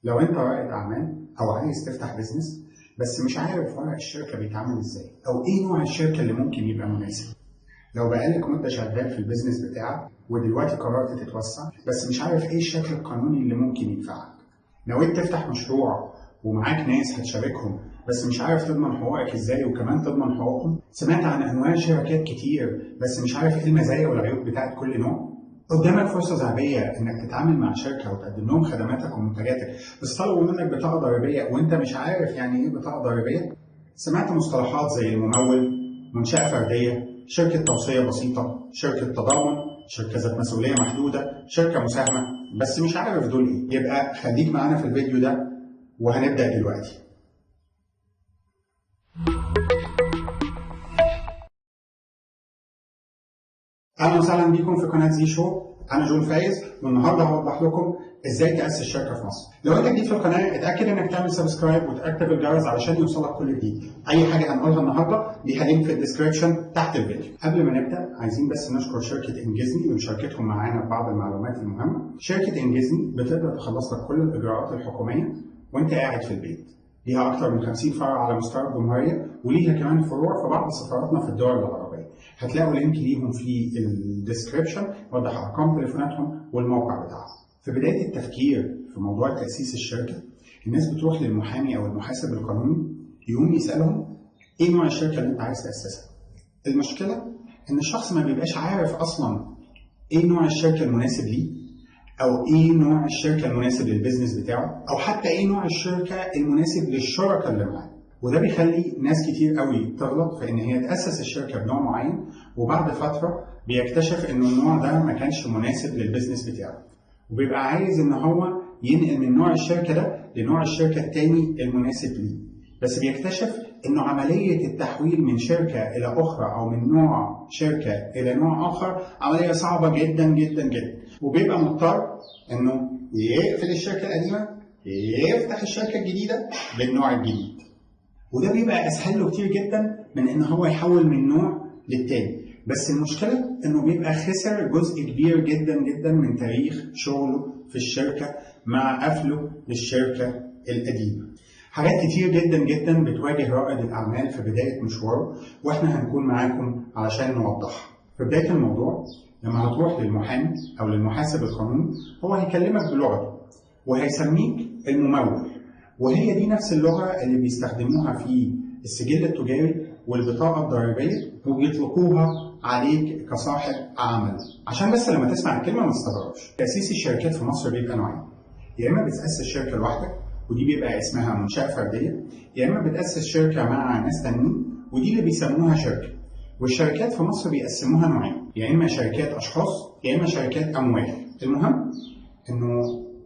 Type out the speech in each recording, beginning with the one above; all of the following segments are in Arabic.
لو انت رائد اعمال او عايز تفتح بيزنس بس مش عارف ورق الشركه بيتعمل ازاي او ايه نوع الشركه اللي ممكن يبقى مناسب. لو بقالك مده شغال في البيزنس بتاعك ودلوقتي قررت تتوسع بس مش عارف ايه الشكل القانوني اللي ممكن ينفعك. نويت تفتح مشروع ومعاك ناس هتشاركهم بس مش عارف تضمن حقوقك ازاي وكمان تضمن حقوقهم. سمعت عن انواع شركات كتير بس مش عارف ايه المزايا والعيوب بتاعت كل نوع. قدامك فرصة ذهبية إنك تتعامل مع شركة وتقدم لهم خدماتك ومنتجاتك، بس طلبوا منك بطاقة ضريبية وأنت مش عارف يعني إيه بطاقة ضريبية؟ سمعت مصطلحات زي الممول، منشأة فردية، شركة توصية بسيطة، شركة تضامن، شركة ذات مسؤولية محدودة، شركة مساهمة، بس مش عارف دول إيه؟ يبقى خليك معانا في الفيديو ده وهنبدأ دلوقتي. اهلا وسهلا بيكم في قناه زي شو. انا جون فايز والنهارده هوضح لكم ازاي تاسس شركه في مصر. لو انت جديد في القناه اتاكد انك تعمل سبسكرايب وتاكتف الجرس علشان يوصلك كل جديد. اي حاجه هنقولها النهارده ليها لينك في الديسكربشن تحت الفيديو. قبل ما نبدا عايزين بس نشكر شركه انجزني ومشاركتهم معانا في بعض المعلومات المهمه. شركه انجزني بتقدر تخلص لك كل الاجراءات الحكوميه وانت قاعد في البيت. ليها اكثر من 50 فرع على مستوى الجمهوريه وليها كمان فروع في بعض سفاراتنا في الدول العربيه. هتلاقوا لينك ليهم في الديسكربشن وضح ارقام تليفوناتهم والموقع بتاعهم. في بدايه التفكير في موضوع تاسيس الشركه الناس بتروح للمحامي او المحاسب القانوني يقوم يسالهم ايه نوع الشركه اللي انت عايز تاسسها. المشكله ان الشخص ما بيبقاش عارف اصلا ايه نوع الشركه المناسب ليه او ايه نوع الشركه المناسب للبيزنس بتاعه او حتى ايه نوع الشركه المناسب للشركاء اللي معاه. وده بيخلي ناس كتير قوي تغلط في ان هي تاسس الشركه بنوع معين وبعد فتره بيكتشف ان النوع ده ما كانش مناسب للبيزنس بتاعه وبيبقى عايز ان هو ينقل من نوع الشركه ده لنوع الشركه التاني المناسب ليه، بس بيكتشف انه عمليه التحويل من شركه الى اخرى او من نوع شركه الى نوع اخر عمليه صعبه جدا جدا جدا، وبيبقى مضطر انه يقفل الشركه القديمه يفتح الشركه الجديده بالنوع الجديد. وده بيبقى اسهل له كتير جدا من ان هو يحول من نوع للتاني، بس المشكله انه بيبقى خسر جزء كبير جدا جدا من تاريخ شغله في الشركه مع قفله للشركه القديمه. حاجات كتير جدا جدا بتواجه رائد الاعمال في بدايه مشواره واحنا هنكون معاكم علشان نوضحها. في بدايه الموضوع لما هتروح للمحامي او للمحاسب القانوني هو هيكلمك بلغته وهيسميك الممول، وهي دي نفس اللغه اللي بيستخدموها في السجل التجاري والبطاقه الضريبيه وبيطلقوها عليك كصاحب عمل. عشان بس لما تسمع الكلمه ما تستغربش. تاسيس الشركات في مصر بيبقى نوعين، يا اما بتاسس شركه لوحدك ودي بيبقى اسمها منشاه فرديه، يا اما بتاسس شركه مع ناس تانيين ودي اللي بيسموها شركه. والشركات في مصر بيقسموها نوعين، يا اما شركات اشخاص يا اما شركات اموال. المهم انه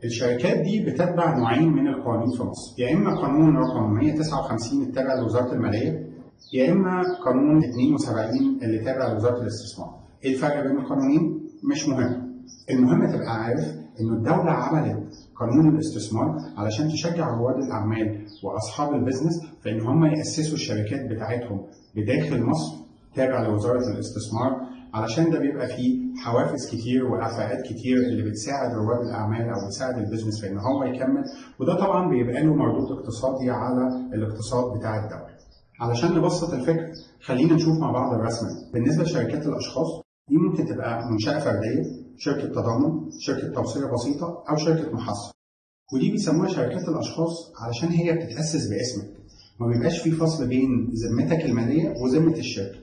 الشركات دي بتتبع نوعين من القوانين في مصر، يا اما قانون رقم 159 التابع لوزاره الماليه يا اما قانون 72 اللي تابع لوزاره الاستثمار. ايه الفرق بين القانونين؟ مش مهم. المهم تبقى عارف انه الدوله عملت قانون الاستثمار علشان تشجع رواد الاعمال واصحاب البيزنس في ان هم ياسسوا الشركات بتاعتهم بداخل مصر تابع لوزاره الاستثمار، علشان ده بيبقى فيه حوافز كتير واعفاءات كتير اللي بتساعد رواد الاعمال او بتساعد البيزنس في ان هو يكمل، وده طبعا بيبقى له مردود اقتصادي على الاقتصاد بتاع الدوله. علشان نبسط الفكره خلينا نشوف مع بعض الرسمه. بالنسبه لشركات الاشخاص دي ممكن تبقى منشاه فرديه، شركه تضامن، شركه توصيه بسيطه او شركه محصل. ودي بيسموها شركات الاشخاص علشان هي بتتاسس باسمك، ما بيبقاش في فصل بين ذمتك الماليه وذمه الشركه.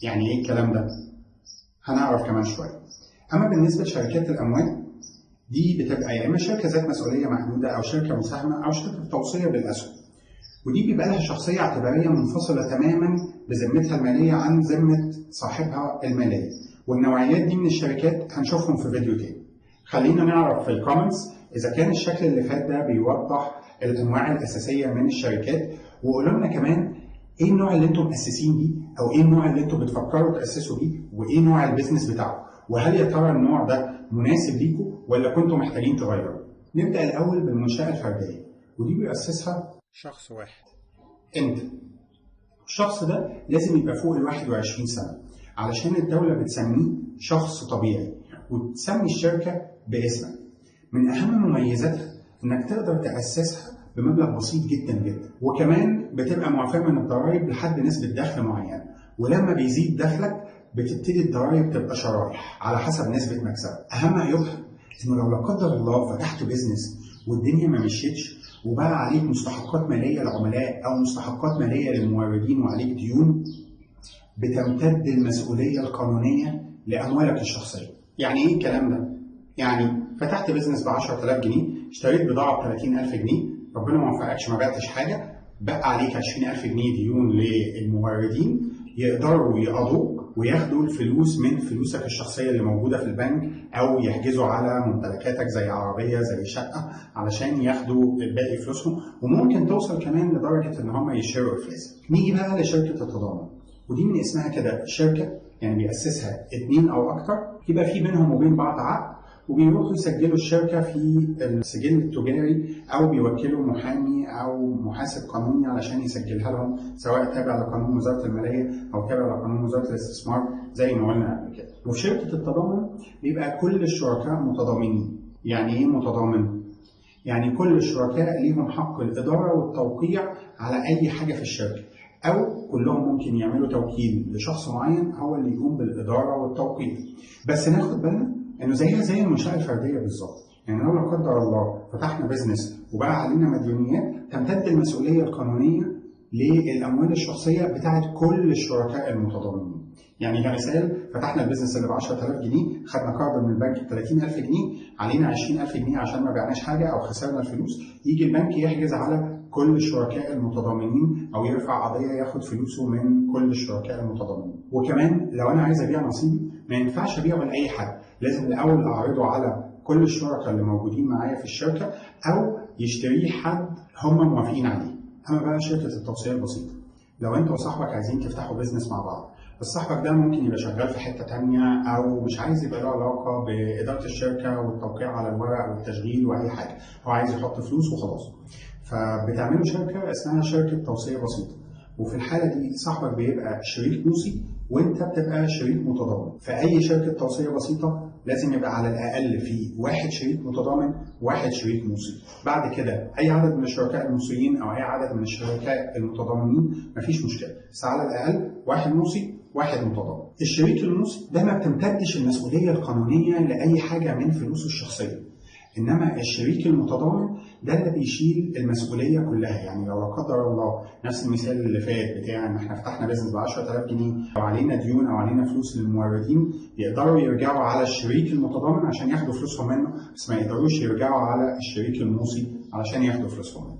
يعني ايه الكلام ده؟ هنعرف كمان شويه. اما بالنسبه لشركات الاموال دي بتبقى يا اما شركه ذات مسؤوليه محدوده او شركه مساهمه او شركه توصيه بالاسهم، ودي بيبقى لها شخصيه اعتباريه منفصله تماما بذمتها الماليه عن ذمه صاحبها الماليه. والنوعيات دي من الشركات هنشوفهم في فيديو تاني. خلينا نعرف في الكومنتس اذا كان الشكل اللي فات ده بيوضح الانواع الاساسيه من الشركات، وقولوا لنا كمان ايه النوع اللي انتم مؤسسين بيه او ايه النوع اللي انتم بتفكروا تاسسوا بيه وايه نوع البيزنس بتاعه، وهل يا ترى النوع ده مناسب ليكم ولا كنتم محتاجين تغيروا. نبدا الاول بالمنشاه الفرديه ودي بيأسسها شخص واحد. انت الشخص ده لازم يبقى فوق ال 21 سنه علشان الدوله بتسميه شخص طبيعي وتسمي الشركه باسمك. من اهم مميزاتها انك تقدر تاسسها بمبلغ بسيط جدا جدا، وكمان بتبقى معفى من الضرائب لحد نسبه دخل معينه، ولما بيزيد دخلك بتبتدي الضرائب تبقى شرايح على حسب نسبه مكسبك. اهم عيوبها انه لو لا قدر الله فتحت بيزنس والدنيا ما مشيتش وبقى عليك مستحقات ماليه للعملاء او مستحقات ماليه للموردين وعليك ديون، بتمتد المسؤوليه القانونيه لاموالك الشخصيه. يعني ايه الكلام ده؟ يعني فتحت بيزنس ب 10000 جنيه، اشتريت بضاعه ب 30000 جنيه، ربنا ما وفقكش ما بعتش حاجه، بقى عليك 20000 جنيه ديون للموردين، يقدروا يقضوك وياخدوا الفلوس من فلوسك الشخصيه اللي موجوده في البنك، او يحجزوا على ممتلكاتك زي عربيه زي شقه علشان ياخدوا باقي فلوسهم، وممكن توصل كمان لدرجه ان هم يشتروا افلاس. نيجي بقى لشركه التضامن، ودي من اسمها كده شركه، يعني بيأسسها 2 أو أكتر، يبقى في بينهم وبين بعض عقد، وبيروحوا يسجلوا الشركة في السجل التجاري، أو بيوكلوا محامي أو محاسب قانوني علشان يسجلها لهم، سواء تابع لقانون وزارة المالية أو تابع لقانون وزارة الاستثمار زي ما قلنا قبل كده. وفي شركة التضامن بيبقى كل الشركاء متضامنين. يعني إيه متضامن؟ يعني كل الشركاء ليهم حق الإدارة والتوقيع على أي حاجة في الشركة، أو كلهم ممكن يعملوا توكيل لشخص معين هو اللي يقوم بالإدارة والتوقيع. بس ناخد بالنا إنه زيها زي المنشأة الفردية بالظبط. يعني لو لا قدر الله فتحنا بيزنس وبقى علينا مديونيات، تمتد المسؤولية القانونية للأموال الشخصية بتاعت كل الشركاء المتضامنين. يعني كمثال، فتحنا البيزنس اللي ب 10000 جنيه، خدنا قرض من البنك ب 30000 جنيه، علينا 20000 جنيه عشان ما بعناش حاجة أو خسرنا الفلوس، يجي البنك يحجز على كل الشركاء المتضامنين او يرفع قضيه ياخد فلوسه من كل الشركاء المتضامنين. وكمان لو انا عايز ابيع نصيبي ما ينفعش ابيعه لاي حد، لازم الاول اعرضه على كل الشركاء اللي موجودين معايا في الشركه، او يشتريه حد هم موافقين عليه. اما بقى شركه التوصيه البسيطه، لو انت وصاحبك عايزين تفتحوا بيزنس مع بعض، بس صاحبك ده ممكن يبقى شغال في حته تانية او مش عايز يبقى له علاقه باداره الشركه والتوقيع على الورق والتشغيل واي حاجه، هو عايز يحط فلوس وخلاص، فبتعملوا شركه اسمها شركه توصيه بسيطه. وفي الحاله دي صاحبك بيبقى شريك موصي وانت بتبقى شريك متضامن. فاي شركه توصيه بسيطه لازم يبقى على الاقل في 1 شريك متضامن و1 شريك موصي. بعد كده اي عدد من الشركاء الموصيين او اي عدد من الشركاء المتضامنين مفيش مشكله، بس على الاقل 1 موصي 1 متضامن. الشريك الموصي ده ما بتمتدش المسؤوليه القانونيه لاي حاجه من فلوسه الشخصيه، انما الشريك المتضامن ده اللي بيشيل المسؤوليه كلها. يعني لو لا قدر الله نفس المثال اللي فات بتاع ان احنا فتحنا بيزنس ب 10000 جنيه او علينا ديون او علينا فلوس للموردين، يقدروا يرجعوا على الشريك المتضامن عشان ياخدوا فلوسهم منه، بس ما يقدروش يرجعوا على الشريك الموصي علشان ياخدوا فلوسهم منه.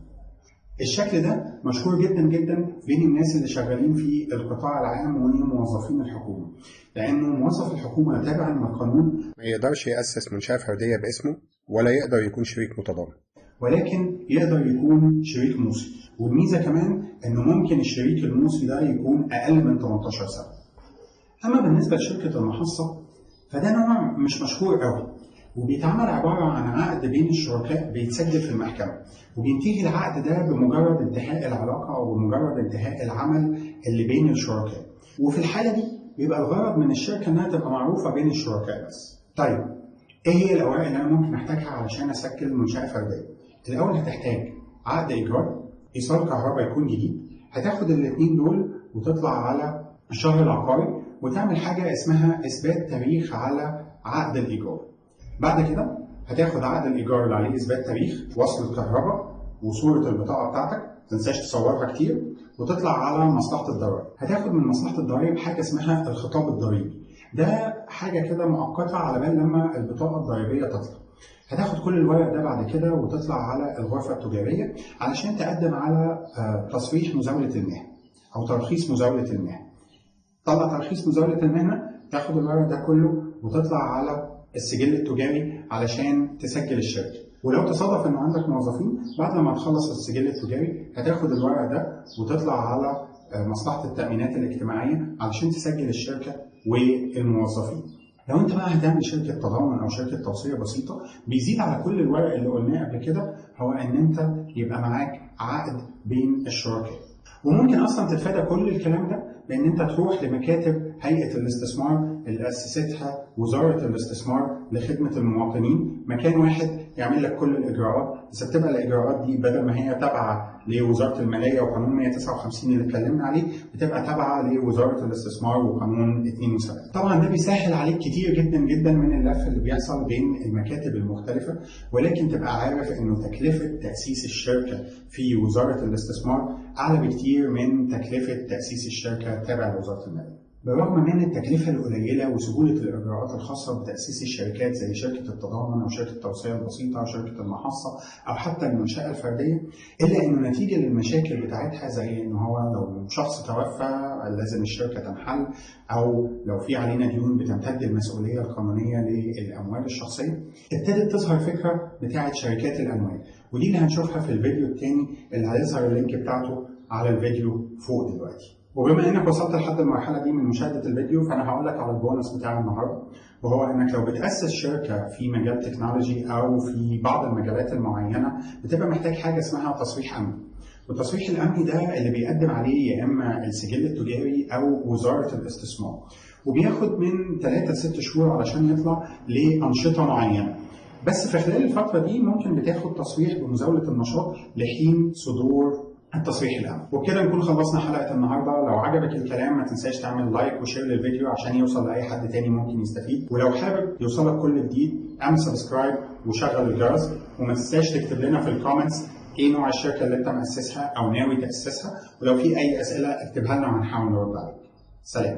الشكل ده مشهور جدا جدا بين الناس اللي شغالين في القطاع العام وموظفين الحكومه، لانه موظف الحكومه تابعا للقانون ما يقدرش يأسس منشأة فردية باسمه ولا يقدر يكون شريك متضامن، ولكن يقدر يكون شريك موصي. والميزه كمان انه ممكن الشريك الموصي ده يكون اقل من 18 سنه. اما بالنسبه لشركه المحصه فده نوع مش مشهور قوي، وبيتعمل عباره عن عقد بين الشركاء بيتسجل في المحكمه، وبينتهي العقد ده بمجرد انتهاء العلاقه او بمجرد انتهاء العمل اللي بين الشركاء. وفي الحاله دي بيبقى الغرض من الشركه انها تبقى معروفه بين الشركاء بس. طيب ايه هي الاوراق اللي انا ممكن احتاجها علشان اسجل منشاه فرديه؟ الاول هتحتاج عقد ايجار، ايصال كهرباء يكون جديد، هتاخد الاثنين دول وتطلع على الشهر العقاري وتعمل حاجه اسمها اثبات تاريخ على عقد الايجار. بعد كده هتاخد عقد الايجار اللي عليه اثبات تاريخ، وصل الكهرباء، وصوره البطاقه بتاعتك، ما تنساش تصورها كتير، وتطلع على مصلحه الضرائب. هتاخد من مصلحه الضرائب حاجه اسمها الخطاب الضريبي، ده حاجه كده مؤقته على بال لما البطاقه الضريبيه تطلع. هتاخد كل الورق ده بعد كده وتطلع على الغرفه التجاريه علشان تقدم على تصريح مزاوله المهنه او ترخيص مزاوله المهنه. طلع ترخيص مزاوله المهنه، تاخد الورق ده كله وتطلع على السجل التجاري علشان تسجل الشركه. ولو تصادف ان عندك موظفين، بعد لما تخلص السجل التجاري هتاخد الورق ده وتطلع على مصلحه التامينات الاجتماعيه علشان تسجل الشركه والموظفين. لو انت بقى هتعمل شركه تضامن او شركه توصيه بسيطه، بيزيد على كل الورق اللي قلناه قبل كده هو ان انت يبقى معاك عقد بين الشركاء. وممكن اصلا تتفادى كل الكلام ده بان انت تروح لمكاتب هيئه الاستثمار اللي اسستها وزاره الاستثمار لخدمه المواطنين، مكان واحد يعمل لك كل الاجراءات، بس بتبقى الاجراءات دي بدل ما هي تابعه لوزاره الماليه وقانون 159 اللي اتكلمنا عليه، بتبقى تابعه لوزاره الاستثمار وقانون 72. طبعا ده بيسهل عليك كتير جدا جدا من اللف اللي بيحصل بين المكاتب المختلفه، ولكن تبقى عارف انه تكلفه تاسيس الشركه في وزاره الاستثمار اعلى بكتير من تكلفه تاسيس الشركه تابعه لوزاره الماليه. بالرغم من التكلفة القليلة وسهولة الإجراءات الخاصة بتأسيس الشركات زي شركة التضامن أو شركة التوصية البسيطة أو شركة المحصة أو حتى المنشأة الفردية، إلا إنه نتيجة للمشاكل بتاعتها زي إنه هو لو شخص توفى لازم الشركة تنحل، أو لو في علينا ديون بتمتد المسؤولية القانونية للأموال الشخصية، ابتدت تظهر فكرة بتاعة شركات الأموال، ودي اللي هنشوفها في الفيديو الثاني اللي هيظهر اللينك بتاعته على الفيديو فوق دلوقتي. وبما انك وصلت لحد المرحله دي من مشاهده الفيديو، فانا هقول لك على البونص بتاع النهارده، وهو انك لو بتاسس شركه في مجال تكنولوجي او في بعض المجالات المعينه بتبقى محتاج حاجه اسمها تصريح امني. والتصريح الامني ده اللي بيقدم عليه يا اما السجل التجاري او وزاره الاستثمار، وبياخد من 3 ل 6 شهور علشان يطلع لانشطه معينه. بس في خلال الفتره دي ممكن بتاخد تصريح بمزاوله النشاط لحين صدور التصريح الأمني. وبكده نكون خلصنا حلقة النهارده. لو عجبك الكلام ما تنساش تعمل لايك وشير للفيديو عشان يوصل لأي حد تاني ممكن يستفيد، ولو حابب يوصلك كل جديد اعمل سبسكرايب وشغل الجرس، وما تنساش تكتب لنا في الكومنتس ايه نوع الشركة اللي انت مؤسسها او ناوي تأسسها، ولو في اي أسئلة اكتبها لنا وهنحاول نرد عليك. سلام.